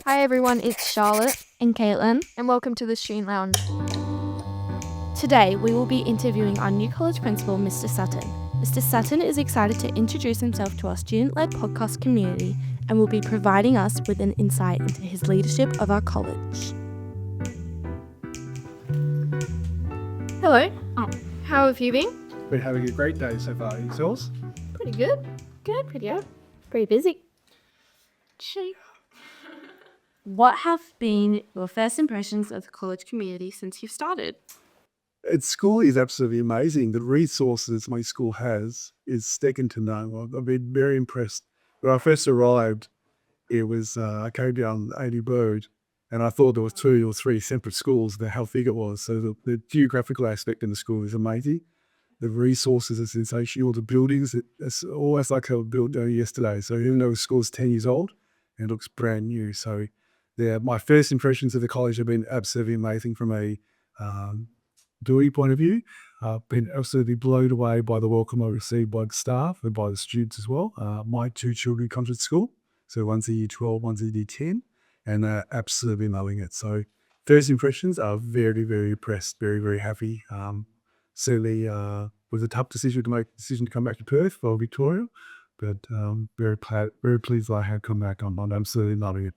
Hi everyone, it's Charlotte And Caitlin. and welcome to the Student Lounge. Today we will be interviewing our new college principal, Mr. Sutton. Mr. Sutton is excited to introduce himself to our student-led podcast community and will be providing us with an insight into his leadership of our college. Hello. How have you been? Been having a great day so far. Yourselves? Pretty good. Pretty busy. What have been your first impressions of the college community since you've started? Its school is absolutely amazing. The resources my school has is second to none. I've been very impressed. When I first arrived, I came down 80 Road, and I thought there was 2 or 3 separate schools. How big it was. So the geographical aspect in the school is amazing. The resources are sensational. The buildings, it's almost like they were built yesterday. So even though the school's 10 years old, it looks brand new. So my first impressions of the college have been absolutely amazing from a Dewey point of view. I've been absolutely blown away by the welcome I received by the staff and by the students as well. My 2 children come to school, so one's in year 12, one's in year 10, and they're absolutely loving it. So first impressions are very, very impressed, very, very happy. Certainly was a tough decision to make the decision to come back to Perth for Victoria, but very pleased that I had come back. I'm absolutely loving it.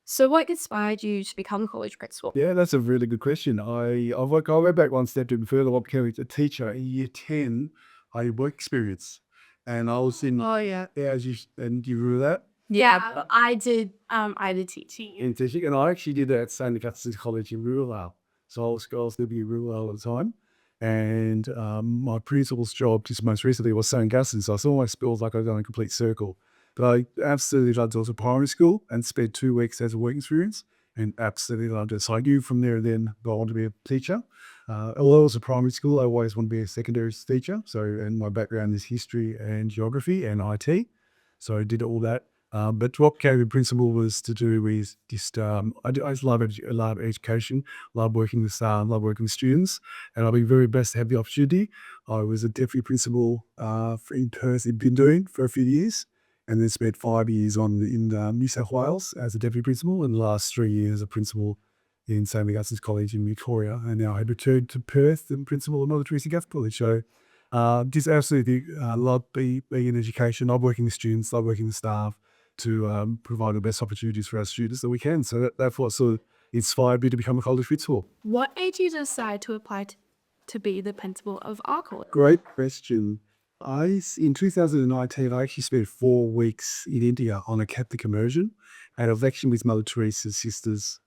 So what inspired you to become a college principal? Yeah, that's a really good question. I went back one step even further. I became a teacher in year 10. I had work experience, and I was in. Oh yeah. Yeah, and do you remember that? Yeah, but I did teaching. In teaching, and I actually did that at St. Augustine's College in Rural. So I was living in Rural at the time, and my principal's job just most recently was St. Augustine's. So I saw my skills like I'd done a complete circle. But I absolutely loved it. I was at primary school and spent 2 weeks as a work experience, and absolutely loved it. So I knew from there then that I wanted to be a teacher. Although I was a primary school, I always wanted to be a secondary teacher. So, and my background is history and geography and IT. So I did all that. But what became a principal was to do with just, I just love, love education, love working with staff, love working with students, and I've been very blessed to have the opportunity. I was a deputy principal in Perth in Bindoon for a few years, and then spent 5 years in New South Wales as a deputy principal, and the last 3 years as a principal in St. Augustine's College in Victoria, and now I had returned to Perth and principal at Mother Teresa Catholic College. So just absolutely love being in education, love working with students, love working with staff to provide the best opportunities for our students that we can. So that's what sort of inspired me to become a college principal. What made you decide to apply to be the principal of our college? Great question. In 2019, I actually spent 4 weeks in India on a Catholic immersion and a lecture with Mother Teresa's sisters.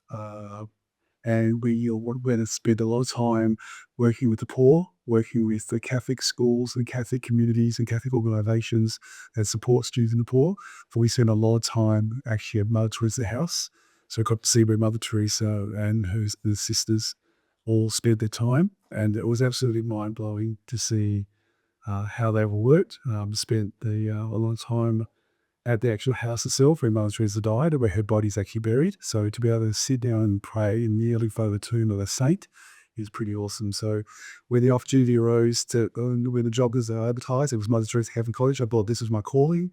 And we went and spent a lot of time working with the poor, working with the Catholic schools and Catholic communities and Catholic organisations that support students in the poor. So we spent a lot of time actually at Mother Teresa House. So I got to see where Mother Teresa and her sisters all spent their time. And it was absolutely mind-blowing to see how they all worked. Spent a lot of time at the actual house itself where Mother Teresa died and where her body's actually buried. So to be able to sit down and pray and kneeling for the tomb of a saint is pretty awesome. So when the opportunity arose when the job was advertised, it was Mother Teresa Catholic College. I thought this was my calling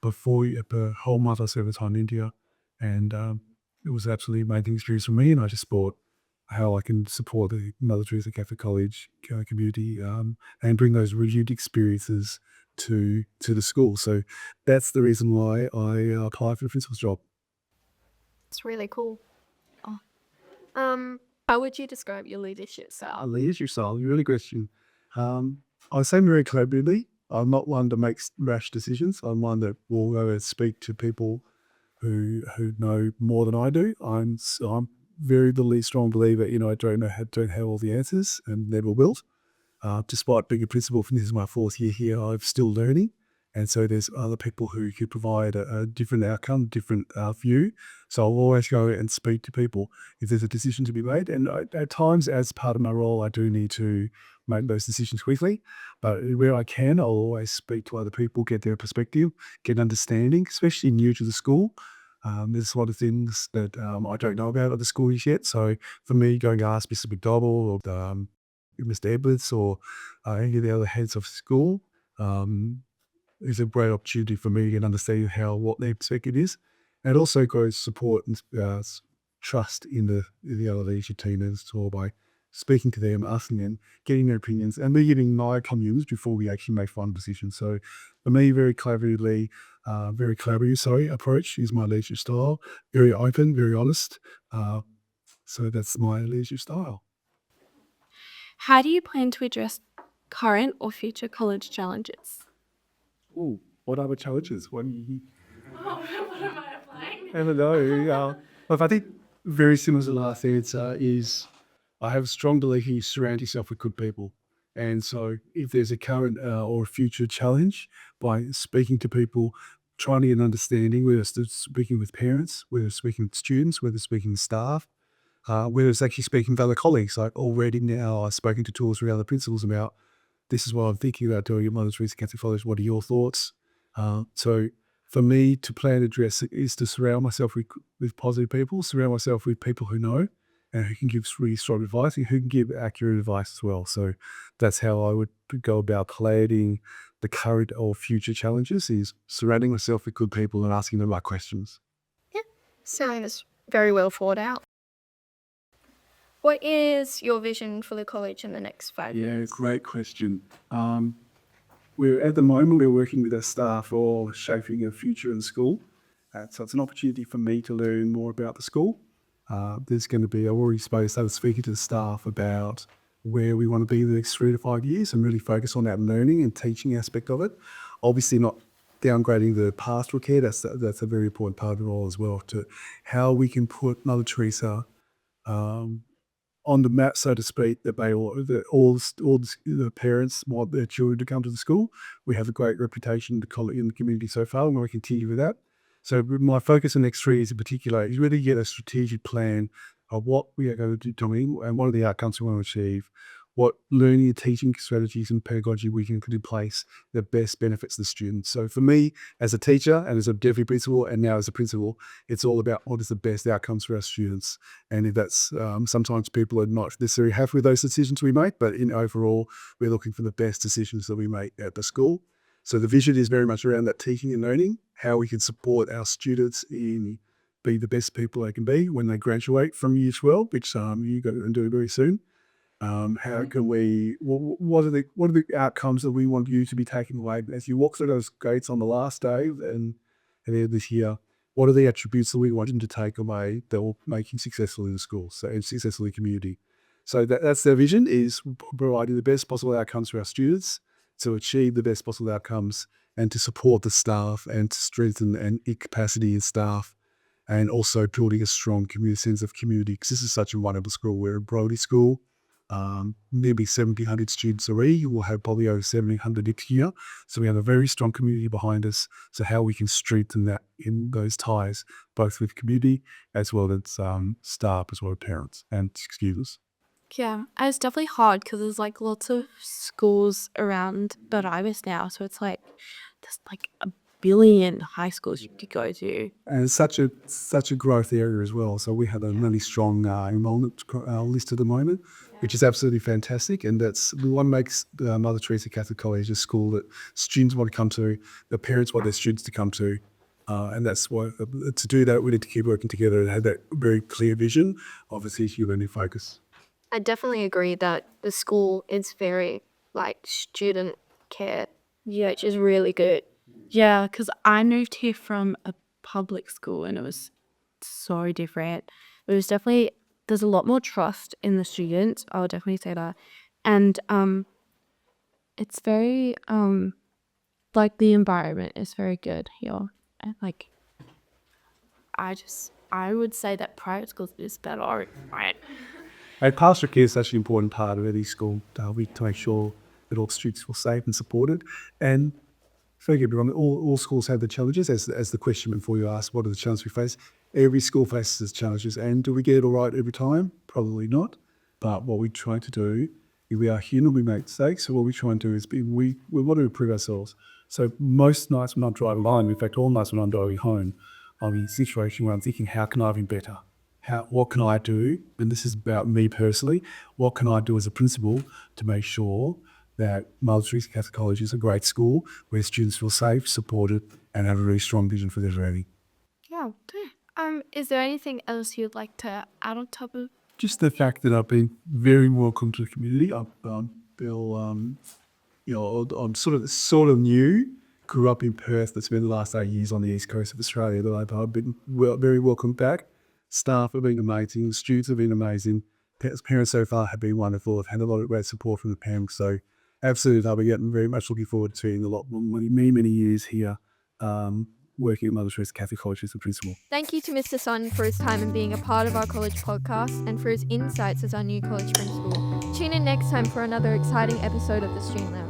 before the whole month I served time in India. And it was absolutely amazing experience for me. And I just thought how I can support the Mother Teresa Catholic College community and bring those renewed experiences to the school. So that's the reason why I applied for the principal's job. It's really cool. How would you describe your leadership style? Leadership style, really good question. I say very collaboratively. I'm not one to make rash decisions. I'm one that will go and speak to people who know more than I do. I'm very strong believer. I don't have all the answers and never will. Despite being a principal, this is my 4th year here, I'm still learning. And so there's other people who could provide a different outcome, different view. So I'll always go and speak to people if there's a decision to be made. And at times, as part of my role, I do need to make those decisions quickly. But where I can, I'll always speak to other people, get their perspective, get understanding, especially new to the school. There's a lot of things that I don't know about at the schools yet. So for me, going to ask Mr. McDowell or Mr. Edwards or any of the other heads of school is a great opportunity for me to get understanding what their perspective is. And it also grows support and trust in the other leadership team as well by speaking to them, asking them, getting their opinions, and me giving my opinions before we actually make final decisions. So for me, very collaborative, approach is my leadership style. Very open, very honest. So that's my leadership style. How do you plan to address current or future college challenges? Ooh, what other challenges? What What am I applying? I don't know. But I think very similar to the last answer is I have a strong belief you surround yourself with good people. And so if there's a current or a future challenge, by speaking to people, trying to get an understanding, whether it's speaking with parents, whether it's speaking with students, whether it's speaking with staff, whether it's actually speaking with other colleagues. Like already now I've spoken to two or three other principals about this is what I'm thinking about doing at Mother Teresa Catholic College. What are your thoughts? So for me to plan to address it is to surround myself with positive people, surround myself with people who know and who can give really strong advice and who can give accurate advice as well. So that's how I would go about planning the current or future challenges, is surrounding myself with good people and asking them about questions. Sounds very well thought out. What is your vision for the college in the next 5 years? Yeah, great question. At the moment, we're working with our staff all shaping a future in school. So it's an opportunity for me to learn more about the school. There's going to be, I already started speaking to the staff about where we want to be in the next 3 to 5 years and really focus on that learning and teaching aspect of it. Obviously not downgrading the pastoral care, that's a very important part of it all as well, to how we can put Mother Teresa on the map, so to speak, that the parents want their children to come to the school. We have a great reputation in the community so far, and we want to continue with that. So my focus in the next 3 years in particular is really get a strategic plan of what we are going to be doing and what are the outcomes we want to achieve, what learning and teaching strategies and pedagogy we can put in place that best benefits the students. So for me, as a teacher and as a deputy principal and now as a principal, it's all about what is the best outcomes for our students. And if that's, sometimes people are not necessarily happy with those decisions we make, but in overall, we're looking for the best decisions that we make at the school. So the vision is very much around that teaching and learning, how we can support our students in be the best people they can be when they graduate from year 12, which you're going to do very soon. How can we? What are the outcomes that we want you to be taking away as you walk through those gates on the last day and at the end of this year? What are the attributes that we want them to take away that will make you successful in the school, so and successful in the community? So that's their vision, is providing the best possible outcomes for our students to achieve the best possible outcomes and to support the staff and to strengthen and capacity in staff, and also building a strong sense of community, because this is such a wonderful school. We're a Brody school. Maybe 1,700 students already. We'll have probably over 1,700 next year. So we have a very strong community behind us. So how we can strengthen that in those ties, both with community as well as staff, as well as parents and students. Yeah, and it's definitely hard because there's like lots of schools around Baraibas now. So it's like there's like a billion high schools you could go to. And it's such a growth area as well. So we have a really strong enrollment list at the moment, which is absolutely fantastic. And we want to make Mother Teresa Catholic College a school that students want to come to, the parents want their students to come to. And that's why, to do that, we need to keep working together and have that very clear vision of a CQ learning focus. I definitely agree that the school is very student care, which is really good. Yeah, because I moved here from a public school and it was so different. It was definitely, there's a lot more trust in the students. I would definitely say that. And it's very, the environment is very good here. And I would say that private schools is better, right? And pastoral care is actually an important part of any school to make sure that all students feel safe and supported. And don't get me wrong, all schools have the challenges, as the question before you asked, what are the challenges we face? Every school faces challenges, and do we get it all right every time? Probably not. But what we try to do, if we are human, we make mistakes, so what we try and do is we want to improve ourselves. So most nights when I'm driving home, in fact all nights when I'm driving home, I'm in a situation where I'm thinking, how can I be better? What can I do? And this is about me personally. What can I do as a principal to make sure that Mother Teresa Catholic College is a great school where students feel safe, supported, and have a really strong vision for their learning? Yeah, Yeah. Is there anything else you'd like to add on top of? Just the fact that I've been very welcome to the community. I feel, I'm sort of new. Grew up in Perth, but spent the last 8 years on the east coast of Australia. But I've been very welcome back. Staff have been amazing. Students have been amazing. Parents so far have been wonderful. I've had a lot of great support from the parents. So absolutely, I'll be getting very much looking forward to a lot many years here, working at Mother Teresa Catholic College as a principal. Thank you to Mr. Sutton for his time and being a part of our college podcast and for his insights as our new college principal. Tune in next time for another exciting episode of the Student Lounge.